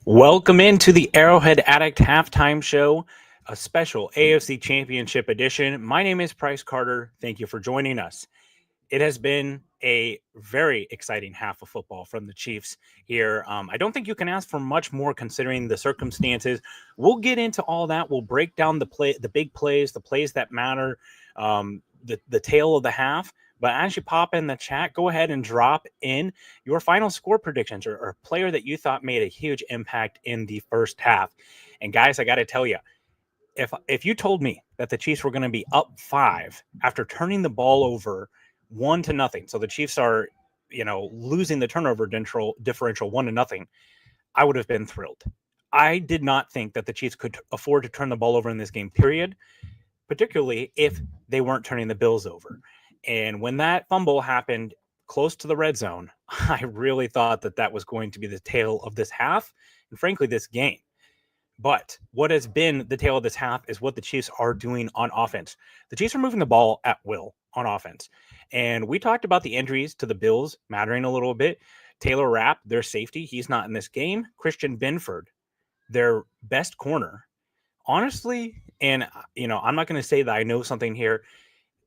Welcome into the Arrowhead Addict halftime show, a special AFC Championship edition. My name is Price Carter. Thank you for joining us. It has been a very exciting half of football from the Chiefs here. I don't think you can ask for much more considering the circumstances. We'll get into all that. We'll break down the big plays, the plays that matter, the tail of the half. But as you pop in the chat, go ahead and drop in your final score predictions or a player that you thought made a huge impact in the first half. And guys, I got to tell you, if you told me that the Chiefs were going to be up 5 after turning the ball over 1-0, so the Chiefs are, losing the turnover differential 1-0, I would have been thrilled. I did not think that the Chiefs could afford to turn the ball over in this game, period, particularly if they weren't turning the Bills over. And when that fumble happened close to the red zone, I really thought that that was going to be the tail of this half and, frankly, this game. But what has been the tail of this half is what the Chiefs are doing on offense. The Chiefs are moving the ball at will on offense. And we talked about the injuries to the Bills mattering a little bit. Taylor Rapp, their safety, he's not in this game. Christian Benford, their best corner. Honestly, and, I'm not going to say that I know something here.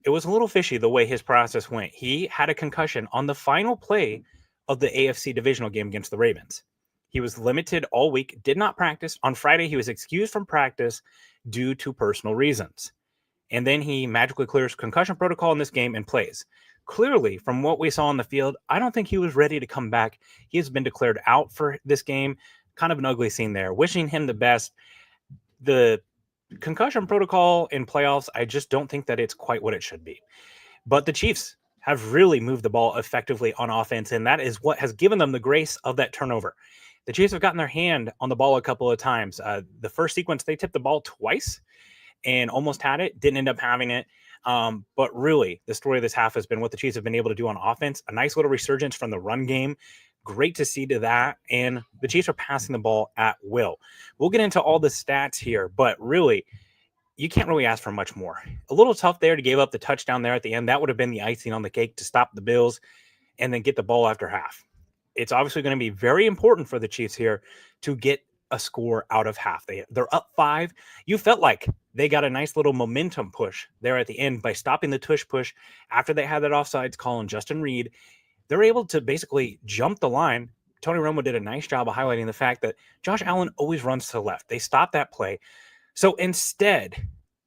It was a little fishy the way his process went. He had a concussion on the final play of the AFC divisional game against the Ravens. He was limited all week, did not practice. On Friday, he was excused from practice due to personal reasons. And then he magically clears concussion protocol in this game and plays. Clearly, from what we saw on the field, I don't think he was ready to come back. He has been declared out for this game. Kind of an ugly scene there. Wishing him the best. The concussion protocol in playoffs, I just don't think that it's quite what it should be. But the Chiefs have really moved the ball effectively on offense, and that is what has given them the grace of that turnover. The Chiefs have gotten their hand on the ball a couple of times. The first sequence, they tipped the ball twice and almost had it, didn't end up having it. But really, the story of this half has been what the Chiefs have been able to do on offense. A nice little resurgence from the run game. Great to see to that. And the Chiefs are passing the ball at will. We'll get into all the stats here, but really, you can't really ask for much more. A little tough there to give up the touchdown there at the end. That would have been the icing on the cake to stop the Bills and then get the ball after half. It's obviously going to be very important for the Chiefs here to get a score out of half. They're up 5. You felt like they got a nice little momentum push there at the end by stopping the tush push after they had that offsides call on Justin Reed. They're able to basically jump the line. Tony Romo did a nice job of highlighting the fact that Josh Allen always runs to the left. They stopped that play. So instead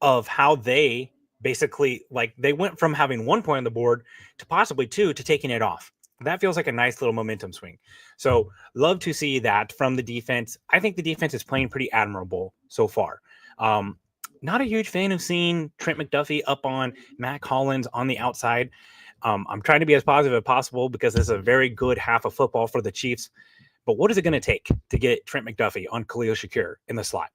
of how they basically, they went from having 1 point on the board to possibly 2 to taking it off. That feels like a nice little momentum swing. So love to see that from the defense. I think the defense is playing pretty admirable so far. Not a huge fan of seeing Trent McDuffie up on Matt Collins on the outside. I'm trying to be as positive as possible because this is a very good half of football for the Chiefs. But what is it going to take to get Trent McDuffie on Khalil Shakir in the slot?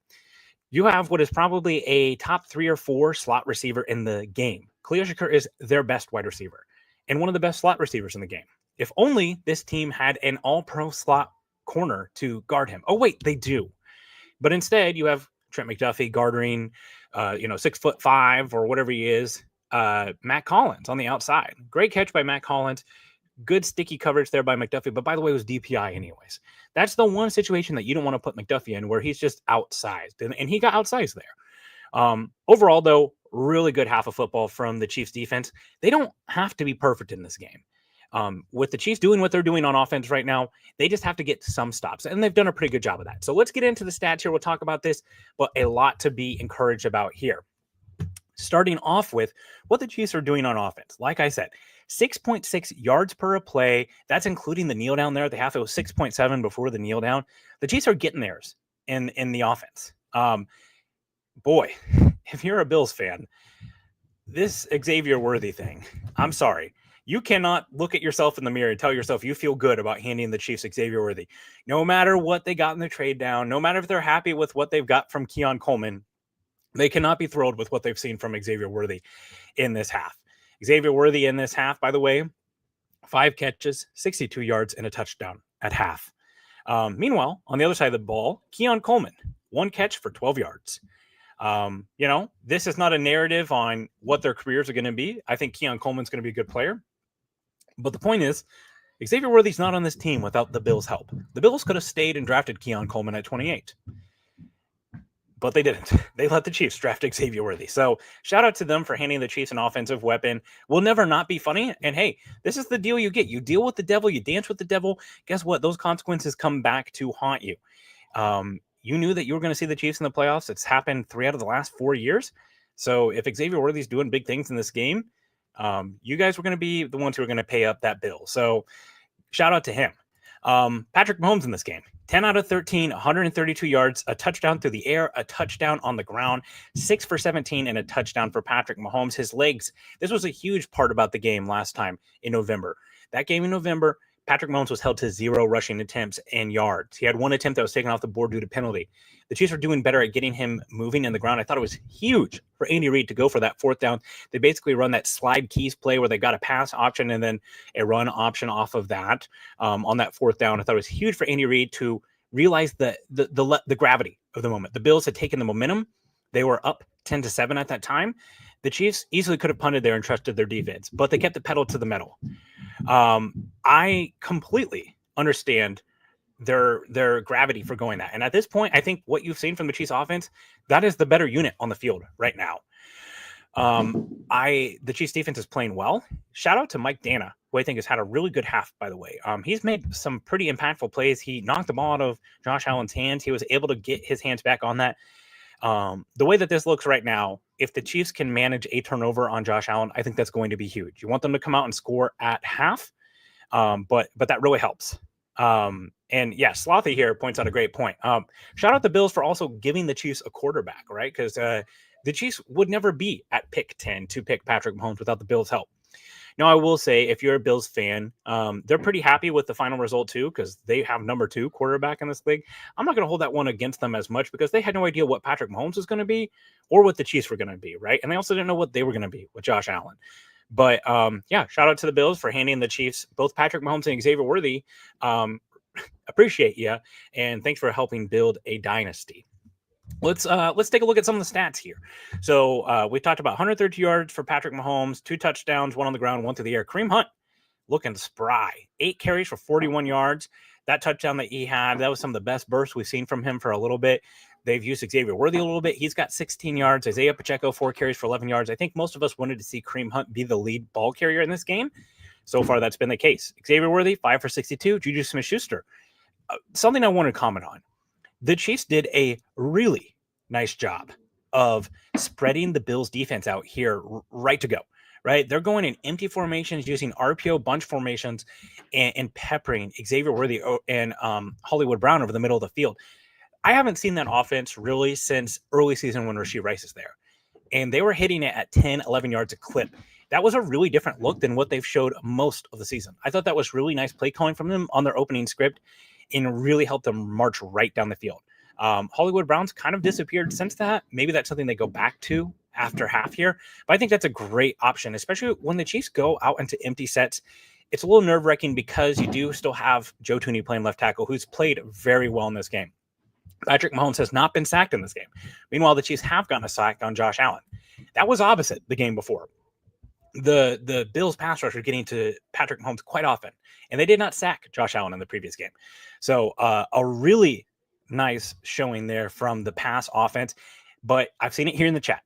You have what is probably a top 3 or 4 slot receiver in the game. Khalil Shakir is their best wide receiver and one of the best slot receivers in the game. If only this team had an all-pro slot corner to guard him. Oh, wait, they do. But instead, you have Trent McDuffie guarding, 6'5" or whatever he is, Matt Collins on the outside. Great catch by Matt Collins. Good sticky coverage there by McDuffie. But by the way, it was DPI anyways. That's the one situation that you don't want to put McDuffie in where he's just outsized. And he got outsized there. Overall, though, really good half of football from the Chiefs defense. They don't have to be perfect in this game. With the Chiefs doing what they're doing on offense right now, they just have to get some stops, and they've done a pretty good job of that. So let's get into the stats here. We'll talk about this, but a lot to be encouraged about here. Starting off with what the Chiefs are doing on offense. Like I said, 6.6 yards per play. That's including the kneel down there at the half. It was 6.7 before the kneel down. The Chiefs are getting theirs in the offense. Boy, if you're a Bills fan, this Xavier Worthy thing, I'm sorry. You cannot look at yourself in the mirror and tell yourself you feel good about handing the Chiefs Xavier Worthy. No matter what they got in the trade down, no matter if they're happy with what they've got from Keon Coleman, they cannot be thrilled with what they've seen from Xavier Worthy in this half. Xavier Worthy in this half, by the way, 5 catches, 62 yards, and a touchdown at half. Meanwhile, on the other side of the ball, Keon Coleman, 1 catch for 12 yards. This is not a narrative on what their careers are going to be. I think Keon Coleman's going to be a good player. But the point is, Xavier Worthy's not on this team without the Bills' help. The Bills could have stayed and drafted Keon Coleman at 28. But they didn't. They let the Chiefs draft Xavier Worthy. So shout out to them for handing the Chiefs an offensive weapon. Will never not be funny. And hey, this is the deal you get. You deal with the devil, you dance with the devil. Guess what? Those consequences come back to haunt you. You knew that you were going to see the Chiefs in the playoffs. It's happened 3 out of the last 4 years. So if Xavier Worthy's doing big things in this game, you guys were going to be the ones who are going to pay up that bill. So shout out to him. Patrick Mahomes in this game, 10 out of 13, 132 yards, a touchdown through the air, a touchdown on the ground, 6 for 17, and a touchdown for Patrick Mahomes. His legs, this was a huge part about the game last time in November. That game in November, Patrick Mahomes was held to 0 rushing attempts and yards. He had 1 attempt that was taken off the board due to penalty. The Chiefs are doing better at getting him moving in the ground. I thought it was huge for Andy Reid to go for that 4th down. They basically run that slide keys play where they got a pass option and then a run option off of that on that 4th down. I thought it was huge for Andy Reid to realize the gravity of the moment. The Bills had taken the momentum. They were up 10-7 at that time. The Chiefs easily could have punted there and trusted their defense, but they kept the pedal to the metal. I completely understand their gravity for going that. And at this point, I think what you've seen from the Chiefs offense, that is the better unit on the field right now. The Chiefs defense is playing well. Shout out to Mike Dana, who I think has had a really good half, by the way. He's made some pretty impactful plays. He knocked the ball out of Josh Allen's hands. He was able to get his hands back on that. The way that this looks right now, if the Chiefs can manage a turnover on Josh Allen, I think that's going to be huge. You want them to come out and score at half, but that really helps. And yeah, Slothy here points out a great point. Shout out the Bills for also giving the Chiefs a quarterback, right? Because the Chiefs would never be at pick 10 to pick Patrick Mahomes without the Bills' help. Now, I will say, if you're a Bills fan, they're pretty happy with the final result, too, because they have number 2 quarterback in this league. I'm not going to hold that one against them as much because they had no idea what Patrick Mahomes was going to be or what the Chiefs were going to be, right? And they also didn't know what they were going to be with Josh Allen. But, yeah, shout out to the Bills for handing the Chiefs both Patrick Mahomes and Xavier Worthy. Appreciate you, and thanks for helping build a dynasty. Let's take a look at some of the stats here. So we talked about 132 yards for Patrick Mahomes, 2 touchdowns, 1 on the ground, 1 through the air. Kareem Hunt looking spry, 8 carries for 41 yards. That touchdown that he had, that was some of the best bursts we've seen from him for a little bit. They've used Xavier Worthy a little bit. He's got 16 yards. Isaiah Pacheco, 4 carries for 11 yards. I think most of us wanted to see Kareem Hunt be the lead ball carrier in this game. So far, that's been the case. Xavier Worthy, 5 for 62. Juju Smith-Schuster. Something I want to comment on. The Chiefs did a really nice job of spreading the Bills defense out here right to go, right? They're going in empty formations, using RPO bunch formations and peppering Xavier Worthy and Hollywood Brown over the middle of the field. I haven't seen that offense really since early season when Rashee Rice is there. And they were hitting it at 10, 11 yards a clip. That was a really different look than what they've showed most of the season. I thought that was really nice play calling from them on their opening script and really helped them march right down the field. Hollywood Brown's kind of disappeared since that. Maybe that's something they go back to after half here. But I think that's a great option, especially when the Chiefs go out into empty sets. It's a little nerve-wracking because you do still have Joe Thuney playing left tackle, who's played very well in this game. Patrick Mahomes has not been sacked in this game. Meanwhile, the Chiefs have gotten a sack on Josh Allen. That was opposite the game before. The Bills pass rush are getting to Patrick Mahomes quite often, and they did not sack Josh Allen in the previous game. So a really nice showing there from the pass offense, but I've seen it here in the chat.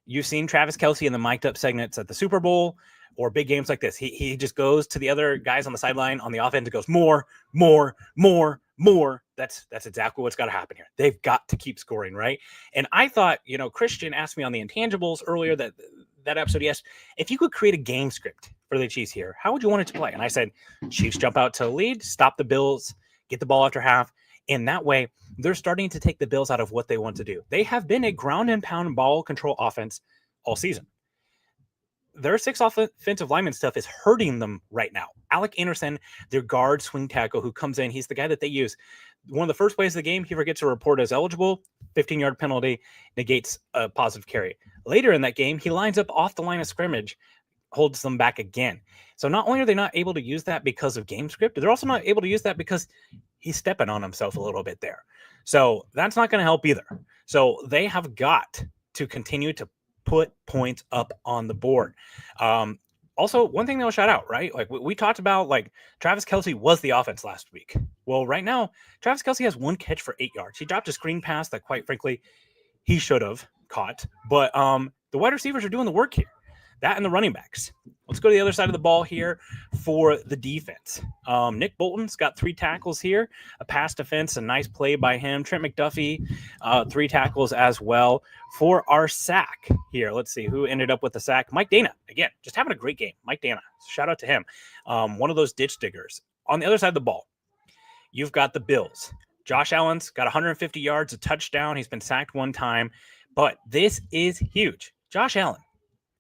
You've seen Travis Kelce in the mic'd up segments at the Super Bowl or big games like this. He just goes to the other guys on the sideline on the offense and goes, more. That's exactly what's got to happen here. They've got to keep scoring, right? And I thought, Christian asked me on the intangibles earlier that episode, yes, if you could create a game script for the Chiefs here, how would you want it to play? And I said, Chiefs jump out to a lead, stop the Bills, get the ball after half. And that way, they're starting to take the Bills out of what they want to do. They have been a ground and pound ball control offense all season. Their 6 offensive lineman stuff is hurting them right now. Alec Anderson, their guard swing tackle who comes in, he's the guy that they use. One of the first plays of the game, he forgets to report as eligible, 15-yard penalty, negates a positive carry. Later in that game, he lines up off the line of scrimmage, holds them back again. So not only are they not able to use that because of game script, they're also not able to use that because he's stepping on himself a little bit there. So that's not going to help either. So they have got to continue to put points up on the board. Also, one thing that was shout out, right? Like we talked about, like Travis Kelce was the offense last week. Well, right now, Travis Kelce has 1 catch for 8 yards. He dropped a screen pass that, quite frankly, he should have caught. But the wide receivers are doing the work here. That and the running backs. Let's go to the other side of the ball here for the defense. Nick Bolton's got 3 tackles here, a pass defense, a nice play by him. Trent McDuffie, 3 tackles as well. For our sack here, let's see who ended up with the sack. Mike Dana, again, just having a great game. Mike Dana, shout out to him. One of those ditch diggers. On the other side of the ball, you've got the Bills. Josh Allen's got 150 yards, a touchdown. He's been sacked 1 time, but this is huge. Josh Allen,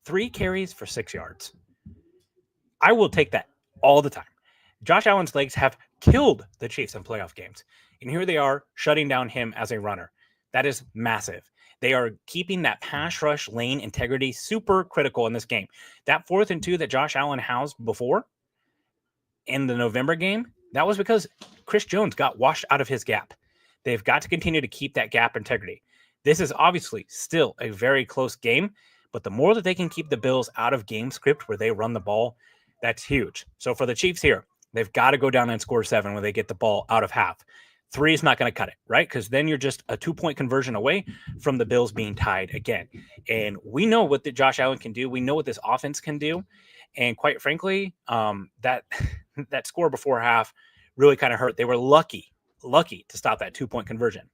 3 carries for 6 yards. I will take that all the time. Josh Allen's legs have killed the Chiefs in playoff games, and here they are shutting down him as a runner. That is massive. They are keeping that pass rush lane integrity super critical in this game. That 4th and 2 that Josh Allen housed before in the November game, that was because Chris Jones got washed out of his gap. They've got to continue to keep that gap integrity. This is obviously still a very close game, but the more that they can keep the Bills out of game script where they run the ball, that's huge. So for the Chiefs here, they've got to go down and score 7 when they get the ball out of half. 3 is not going to cut it, right? Because then you're just a 2-point conversion away from the Bills being tied again. And we know what Josh Allen can do. We know what this offense can do. And quite frankly, that score before half really kind of hurt. They were lucky to stop that 2-point conversion.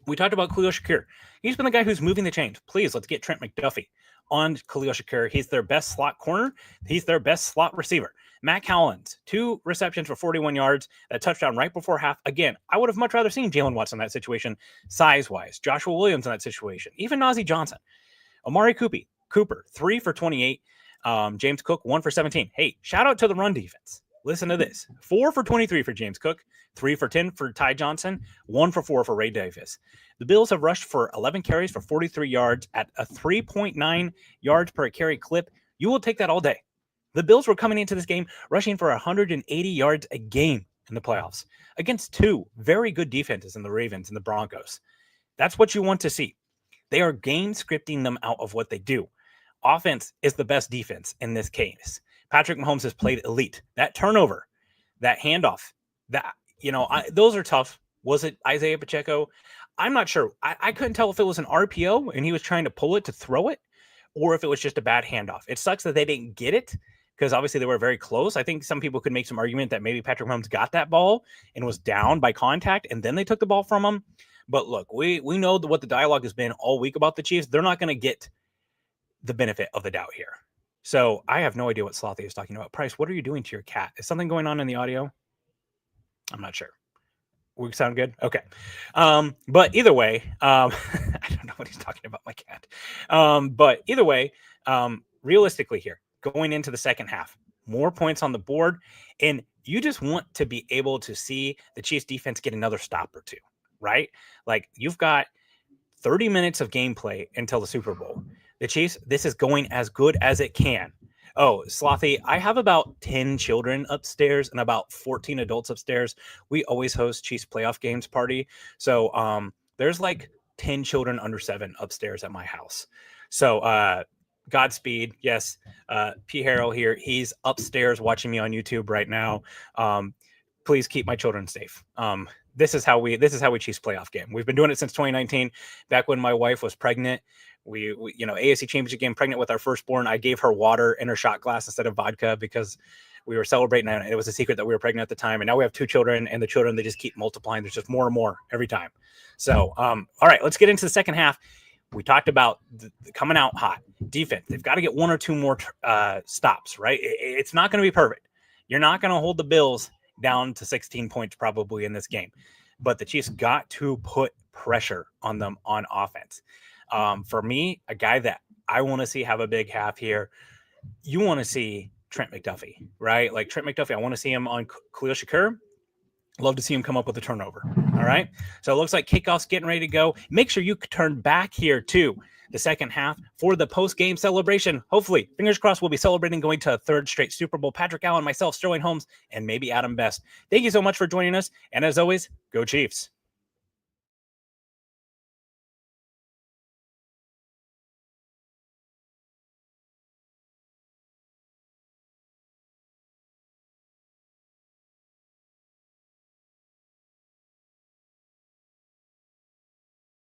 We talked about Khalil Shakir. He's been the guy who's moving the chains. Please, let's get Trent McDuffie on Khalil Shakir. He's their best slot corner. He's their best slot receiver. Matt Collins, 2 receptions for 41 yards, that touchdown right before half. Again, I would have much rather seen Jalen Watson in that situation, size-wise. Joshua Williams in that situation. Even Najee Johnson. Amari Cooper, 3 for 28. James Cook, 1 for 17. Hey, shout out to the run defense. Listen to this. 4 for 23 for James Cook, 3 for 10 for Ty Johnson, 1 for 4 for Ray Davis. The Bills have rushed for 11 carries for 43 yards at a 3.9 yards per carry clip. You will take that all day. The Bills were coming into this game rushing for 180 yards a game in the playoffs against 2 very good defenses in the Ravens and the Broncos. That's what you want to see. They are game scripting them out of what they do. Offense is the best defense in this case. Patrick Mahomes has played elite. That turnover, that handoff, those are tough. Was it Isaiah Pacheco? I'm not sure. I couldn't tell if it was an RPO and he was trying to pull it to throw it, or if it was just a bad handoff. It sucks that they didn't get it because obviously they were very close. I think some people could make some argument that maybe Patrick Mahomes got that ball and was down by contact and then they took the ball from him. But look, we know what the dialogue has been all week about the Chiefs. They're not going to get the benefit of the doubt here. So I have no idea what Slothy is talking about. Price, what are you doing to your cat? Is something going on in the audio? I'm not sure. We sound good? Okay. But either way, I don't know what he's talking about, my cat. But either way, realistically here, going into the second half, more points on the board, and you just want to be able to see the Chiefs defense get another stop or 2, right? Like, you've got 30 minutes of gameplay until the Super Bowl. The Chiefs, this is going as good as it can. Oh, Slothy, I have about 10 children upstairs and about 14 adults upstairs. We always host Chiefs playoff games party. So there's like 10 children under 7 upstairs at my house. So Godspeed. Yes. P. Harrell here. He's upstairs watching me on YouTube right now. Please keep my children safe. This is how we Chiefs playoff game. We've been doing it since 2019, back when my wife was pregnant. We AFC Championship game, pregnant with our firstborn. I gave her water in her shot glass instead of vodka because we were celebrating, and it was a secret that we were pregnant at the time. And now we have 2 children, and the children, they just keep multiplying. There's just more and more every time. So, all right, let's get into the second half. We talked about coming out hot defense. They've got to get 1 or 2 more stops, right? It's not going to be perfect. You're not going to hold the Bills down to 16 points probably in this game, but the Chiefs got to put pressure on them on offense. For me, a guy that I want to see have a big half here, you want to see Trent McDuffie, right? Like Trent McDuffie, I want to see him on Khalil Shakir. Love to see him come up with a turnover. All right. So it looks like kickoff's getting ready to go. Make sure you turn back here to the second half for the post-game celebration. Hopefully, fingers crossed, we'll be celebrating going to a 3rd straight Super Bowl. Patrick Allen, myself, Sterling Holmes, and maybe Adam Best. Thank you so much for joining us. And as always, go Chiefs.